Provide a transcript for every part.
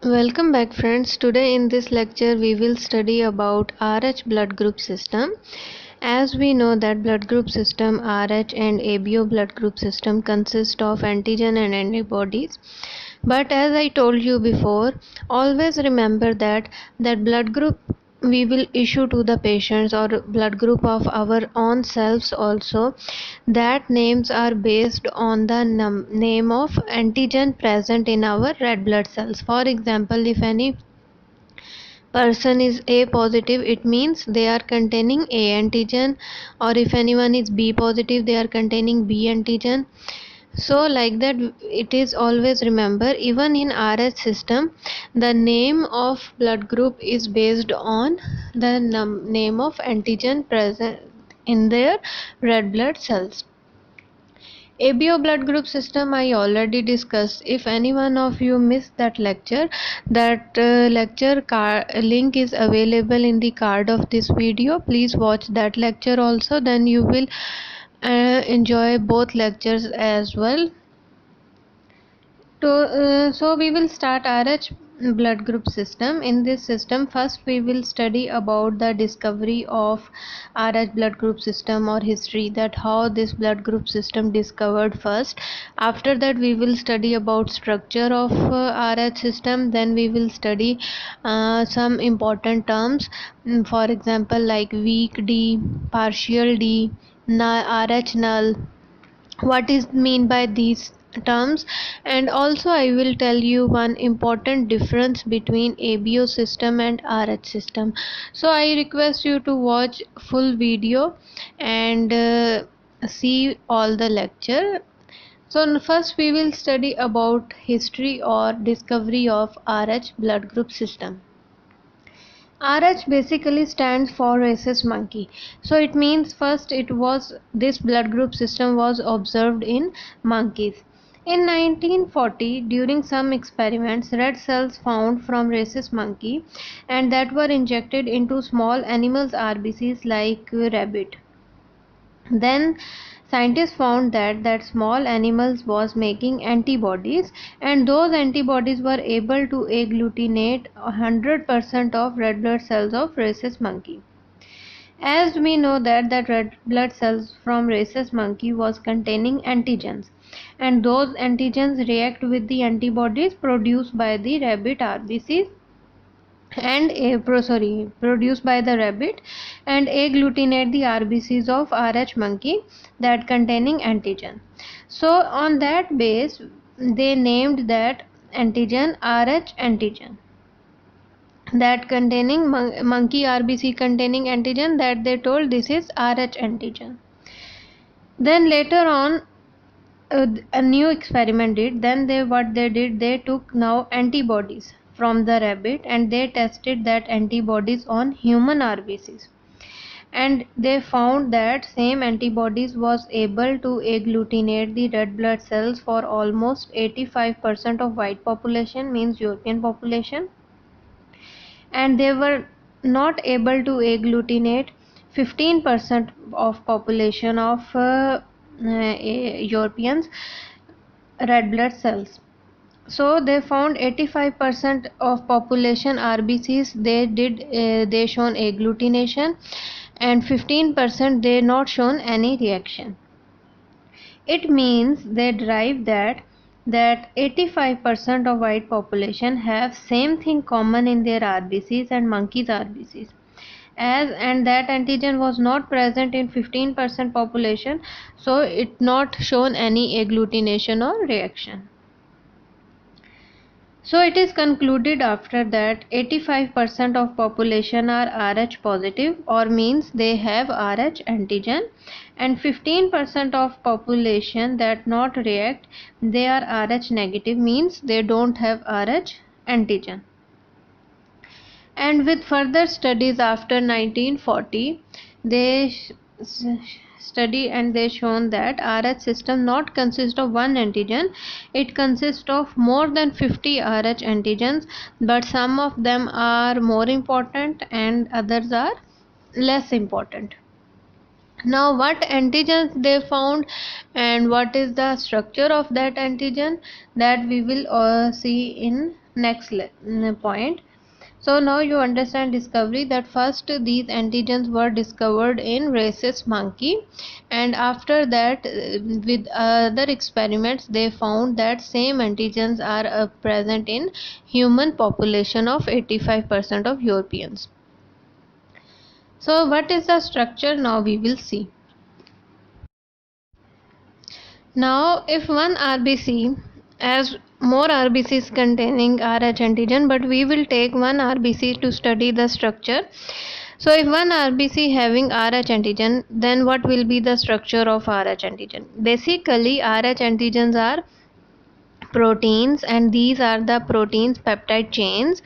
Welcome back friends. Today in this lecture we will study about RH blood group system. As we know that blood group system RH and ABO blood group system consist of antigen and antibodies. But as I told you before, always remember that blood group we will issue to the patients or blood group of our own selves also, that names are based on the name of antigen present in our red blood cells. For example, if any person is A positive, it means they are containing A antigen, or if anyone is B positive, they are containing B antigen. So like that, it is always remember, even in RH system the name of blood group is based on the name of antigen present in their red blood cells. ABO blood group system I already discussed. If any one of you missed that lecture, that lecture link is available in the card of this video. Please watch that lecture also, then you will enjoy both lectures as well. So we will start RH blood group system. In this system, first we will study about the discovery of RH blood group system, or history, that how this blood group system discovered first. After that we will study about structure of RH system. Then we will study some important terms, for example like weak D, partial D, RH null, what is mean by these terms. And also I will tell you one important difference between ABO system and RH system. So I request you to watch full video and see all the lecture. So first we will study about history or discovery of RH blood group system. RH basically stands for rhesus monkey. So it means first this blood group system was observed in monkeys. In 1940, during some experiments, red cells found from rhesus monkey and that were injected into small animals' RBCs like rabbit. Then scientists found that small animals was making antibodies, and those antibodies were able to agglutinate 100% of red blood cells of rhesus monkey. As we know that red blood cells from rhesus monkey was containing antigens, and those antigens react with the antibodies produced by the rabbit RBCs and produced by the rabbit, and agglutinate the RBCs of RH monkey that containing antigen. So on that base they named that antigen RH antigen, that containing monkey RBC containing antigen, that they told this is RH antigen. Then later on a new experiment did. Then they took now antibodies from the rabbit and they tested that antibodies on human RBCs, and they found that same antibodies was able to agglutinate the red blood cells for almost 85% of white population, means European population, and they were not able to agglutinate 15% of population of Europeans red blood cells. So they found 85% of population RBCs they shown agglutination, and 15% they not shown any reaction. It means they derive that 85% of white population have same thing common in their RBCs and monkeys RBCs, and that antigen was not present in 15% population, so it not shown any agglutination or reaction. So it is concluded after that 85% of population are RH positive, or means they have RH antigen, and 15% of population that not react, they are RH negative, means they don't have RH antigen. And with further studies after 1940, they study and they shown that RH system not consist of one antigen, it consists of more than 50 RH antigens, but some of them are more important and others are less important. Now what antigens they found and what is the structure of that antigen, that we will see in next point. So now you understand discovery, that first these antigens were discovered in rhesus monkey, and after that with other experiments they found that same antigens are present in human population of 85% of Europeans. So what is the structure? Now we will see. Now if one RBC, as more RBCs containing Rh antigen, but we will take one RBC to study the structure. So if one RBC having Rh antigen, then what will be the structure of Rh antigen? Basically Rh antigens are proteins, and these are the proteins peptide chains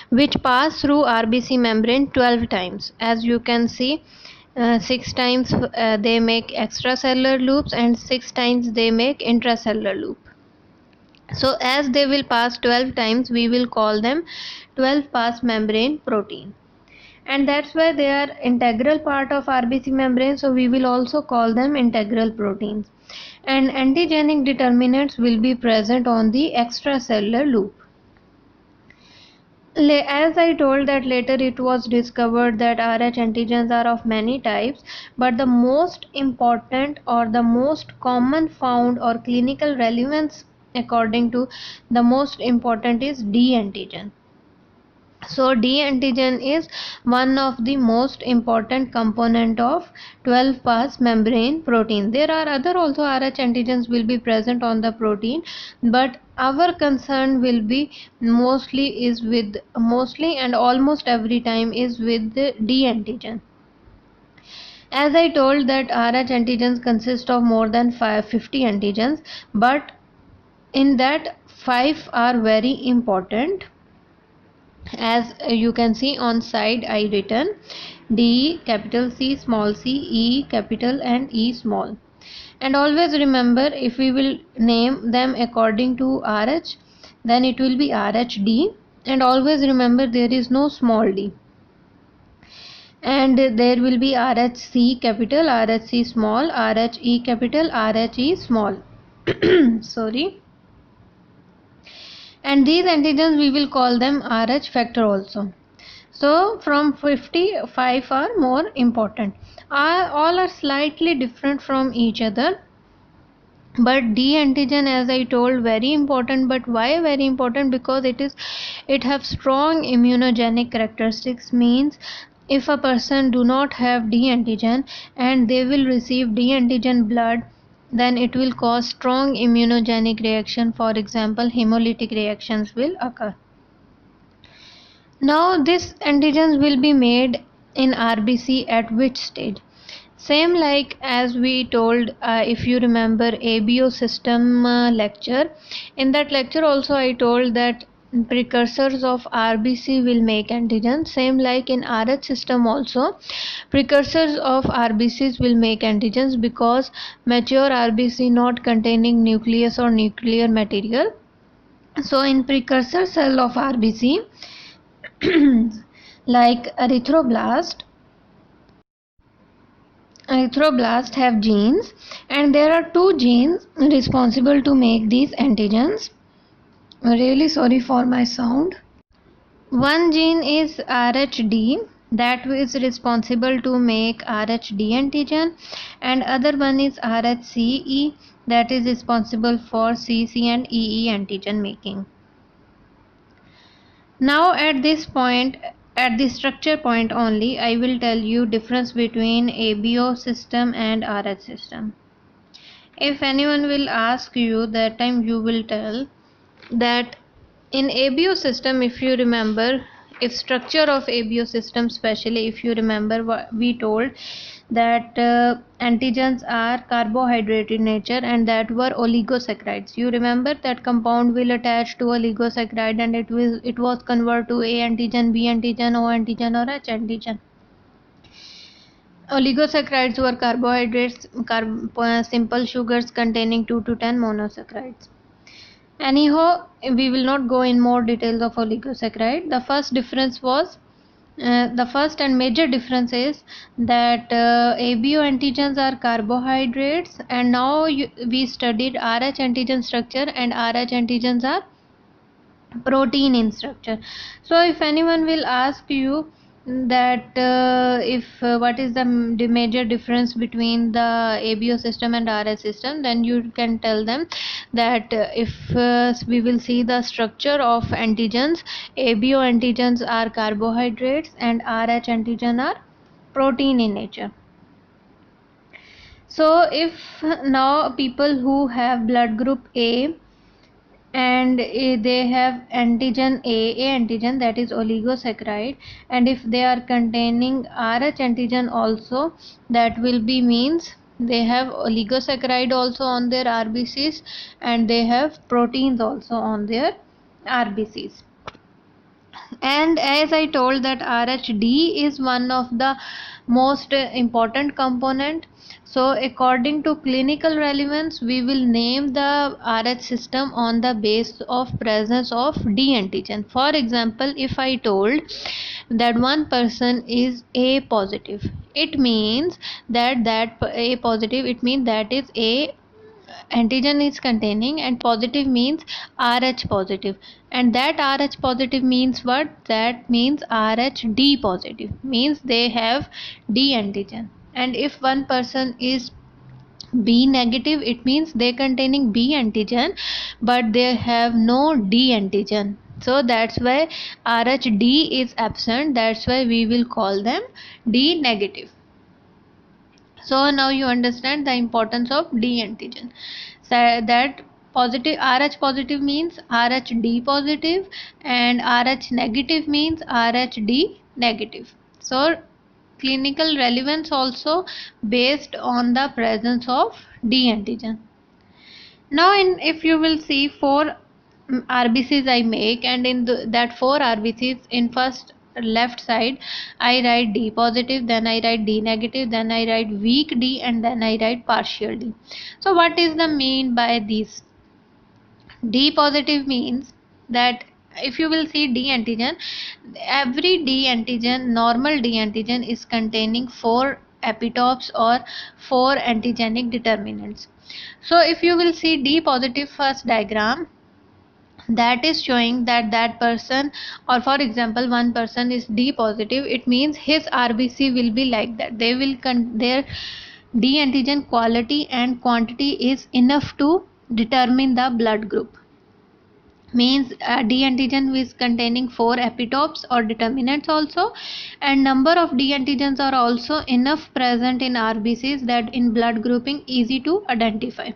which pass through RBC membrane 12 times. As you can see, 6 times they make extracellular loops and 6 times they make intracellular loop. So as they will pass 12 times, we will call them 12 pass membrane protein, and that's why they are integral part of RBC membrane, so we will also call them integral proteins. And antigenic determinants will be present on the extracellular loop. As I told that later it was discovered that Rh antigens are of many types, but the most important or the most common found or clinical relevance according to the most important is D antigen. So D antigen is one of the most important component of 12 pass membrane protein. There are other also Rh antigens will be present on the protein, but our concern will be mostly and almost every time is with the D antigen. As I told that Rh antigens consist of more than 50 antigens, but in that 5 are very important. As you can see on side I written D, capital C, small c, E capital and E small. And always remember, if we will name them according to RH, then it will be RHD, and always remember there is no small d, and there will be RHC capital, RHC small, RHE capital, RHE small. Sorry. And these antigens we will call them Rh factor also. So from 55 are more important. All are slightly different from each other, but D antigen, as I told, very important. But why very important? Because it have strong immunogenic characteristics, means if a person do not have D antigen and they will receive D antigen blood, then it will cause strong immunogenic reaction. For example, hemolytic reactions will occur. Now this antigens will be made in RBC at which stage? Same like as we told, if you remember ABO system lecture, in that lecture also I told that precursors of RBC will make antigens. Same like in RH system also, precursors of RBCs will make antigens, because mature RBC not containing nucleus or nuclear material. So in precursor cell of RBC like erythroblast have genes, and there are two genes responsible to make these antigens. Really sorry for my sound. One gene is RHD, that is responsible to make RHD antigen, and other one is RHCE, that is responsible for CC and EE antigen making. Now at this point, at the structure point only, I will tell you difference between ABO system and RH system. If anyone will ask you, that time you will tell that in ABO system, if you remember, if structure of ABO system, especially if you remember what we told, that antigens are carbohydrate in nature and that were oligosaccharides. You remember that compound will attach to oligosaccharide and it was converted to A antigen, B antigen, O antigen or H antigen. Oligosaccharides were carbohydrates, simple sugars containing 2 to 10 monosaccharides. Anyhow, we will not go in more details of oligosaccharide. The first difference was the first and major difference is that ABO antigens are carbohydrates, and now we studied RH antigen structure, and RH antigens are protein in structure. So if anyone will ask you that if what is the major difference between the ABO system and RH system, then you can tell them that if we will see the structure of antigens, ABO antigens are carbohydrates and RH antigen are protein in nature. So if now people who have blood group A and they have antigen A antigen, that is oligosaccharide, and if they are containing RH antigen also, that will be means they have oligosaccharide also on their RBCs and they have proteins also on their RBCs. And as I told that RHD is one of the most important component. So according to clinical relevance, we will name the RH system on the base of presence of D antigen. For example, if I told that one person is A positive, it means that A positive, it means that is A antigen is containing, and positive means RH positive, and that RH positive means what? That means RHD positive, means they have D antigen. And if one person is B negative, it means they containing B antigen but they have no D antigen. So that's why RHD is absent, that's why we will call them D negative. So now you understand the importance of D antigen. So that positive RH positive means RHD positive and RH negative means RHD negative. So clinical relevance also based on the presence of D antigen. Now if you will see 4 RBCs I make, and in that 4 RBCs, in first left side I write D positive, then I write D negative, then I write weak D, and then I write partial D. So what is the mean by these? D positive means that if you will see D antigen, every D antigen, normal D antigen is containing 4 epitopes or 4 antigenic determinants. So if you will see D positive first diagram, that is showing that that person, or for example one person is D positive, it means his RBC will be like that. They will their D antigen quality and quantity is enough to determine the blood group. Means D antigen is containing 4 epitopes or determinants also, and number of D antigens are also enough present in RBCs that in blood grouping easy to identify.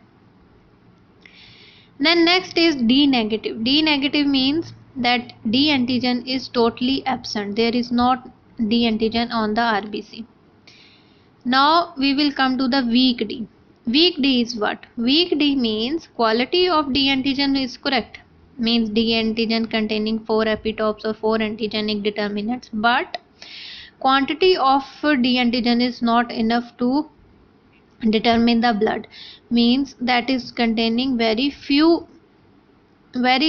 Then next is D negative. D negative means that D antigen is totally absent. There is not D antigen on the RBC. Now we will come to the weak D. Weak D is what? Weak D means quality of D antigen is correct. Means D antigen containing 4 epitopes or 4 antigenic determinants, but quantity of D antigen is not enough to determine the blood. Means that is containing very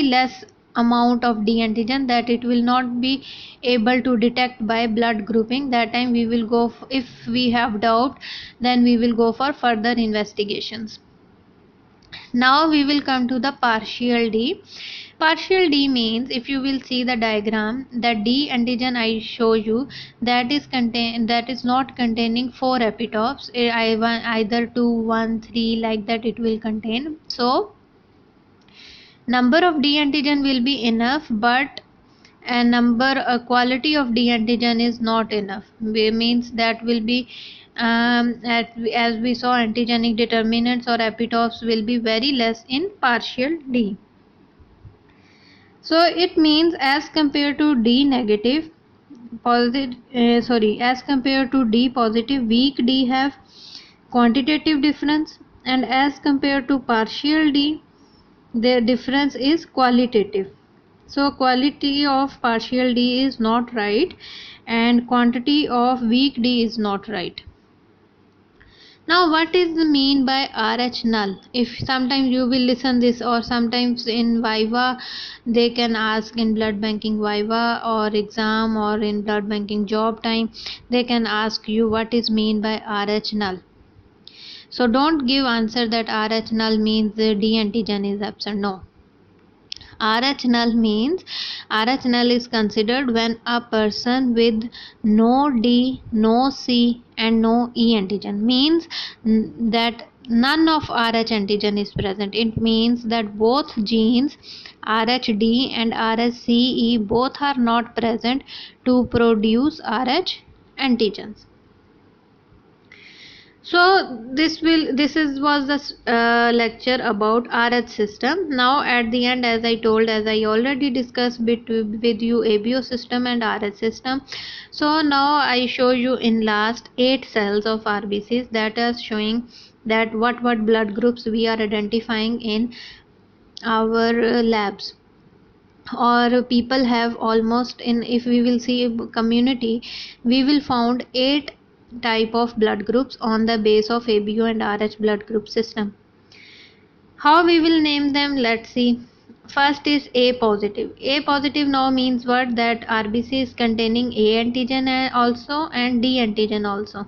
less amount of D antigen that it will not be able to detect by blood grouping. That time we will go, if we have doubt, then we will go for further investigations. Now we will come to the partial D. Partial D means, if you will see the diagram, the D antigen I show you, that is not containing 4 epitopes, either 2, 1, 3, like that it will contain. So number of D antigen will be enough, but quality of D antigen is not enough. Means that will be as we saw, antigenic determinants or epitopes will be very less in partial D. So it means as compared to D negative, as compared to D positive, weak D have quantitative difference, and as compared to partial D, their difference is qualitative. So quality of partial D is not right and quantity of weak D is not right. Now what is the mean by RH null? If sometimes you will listen this, or sometimes in Viva they can ask, in blood banking Viva or exam, or in blood banking job time, they can ask you what is mean by RH null. So don't give answer that RH null means the D antigen is absent. No. RH null means RH null is considered when a person with no D, no C and no E antigen, means that none of RH antigen is present. It means that both genes RHD and RHCE both are not present to produce RH antigens. So was the lecture about RH system. Now at the end, as I already discussed with you ABO system and RH system. So now I show you in last 8 cells of RBCs that are showing that what blood groups we are identifying in our labs, or people have almost in, if we will see community, we will found 8 type of blood groups on the base of ABO and RH blood group system. How we will name them? Let's see. First is A positive. A positive now means what? That RBC is containing A antigen also and D antigen also.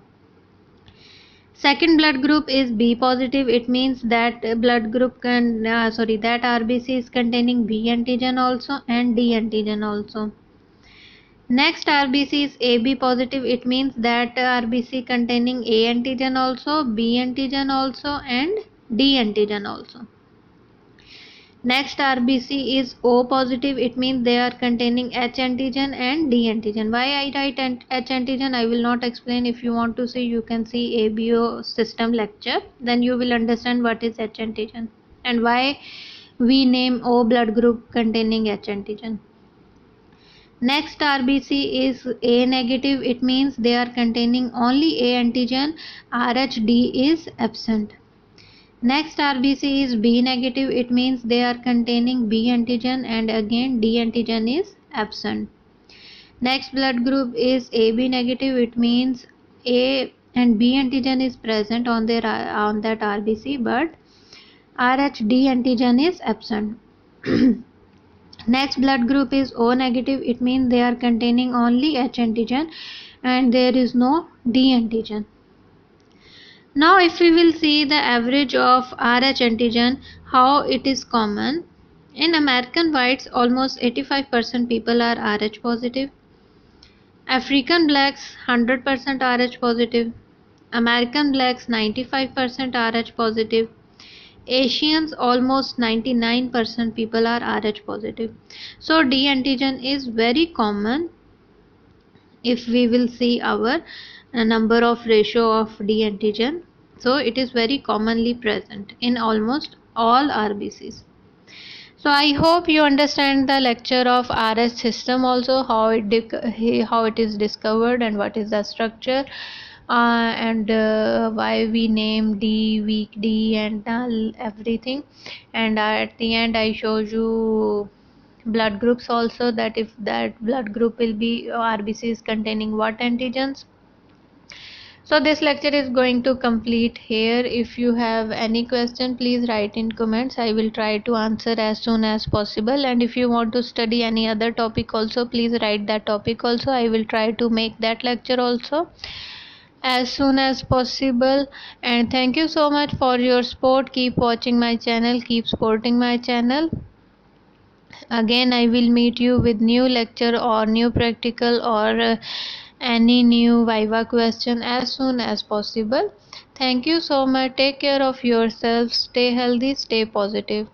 Second blood group is B positive. It means that blood group that RBC is containing B antigen also and D antigen also. Next RBC is AB positive. It means that RBC containing A antigen also, B antigen also and D antigen also. Next RBC is O positive. It means they are containing H antigen and D antigen. Why I write H antigen I will not explain. If you want to see, you can see ABO system lecture. Then you will understand what is H antigen and why we name O blood group containing H antigen. Next RBC is A negative. It means they are containing only A antigen. RHD is absent. Next RBC is B negative. It means they are containing B antigen and again D antigen is absent. Next blood group is AB negative. It means A and B antigen is present on that RBC, but RHD antigen is absent. Next blood group is O negative. It means they are containing only H antigen and there is no D antigen. Now if we will see the average of RH antigen, how it is common. In American whites, almost 85% people are RH positive. African blacks 100% RH positive. American blacks 95% RH positive. Asians almost 99% people are RH positive. So D antigen is very common. If we will see our number of ratio of D antigen, so it is very commonly present in almost all RBCs. So I hope you understand the lecture of RH system also, how it is discovered and what is the structure, and why we name D, weak D and null, everything. And at the end I show you blood groups also, that if that blood group will be RBC is containing what antigens. So this lecture is going to complete here. If you have any question, please write in comments. I will try to answer as soon as possible. And if you want to study any other topic also, please write that topic also. I will try to make that lecture also as soon as possible. And thank you so much for your support. Keep watching my channel, keep supporting my channel. Again I will meet you with new lecture or new practical or any new viva question as soon as possible. Thank you so much. Take care of yourself. Stay healthy, stay positive.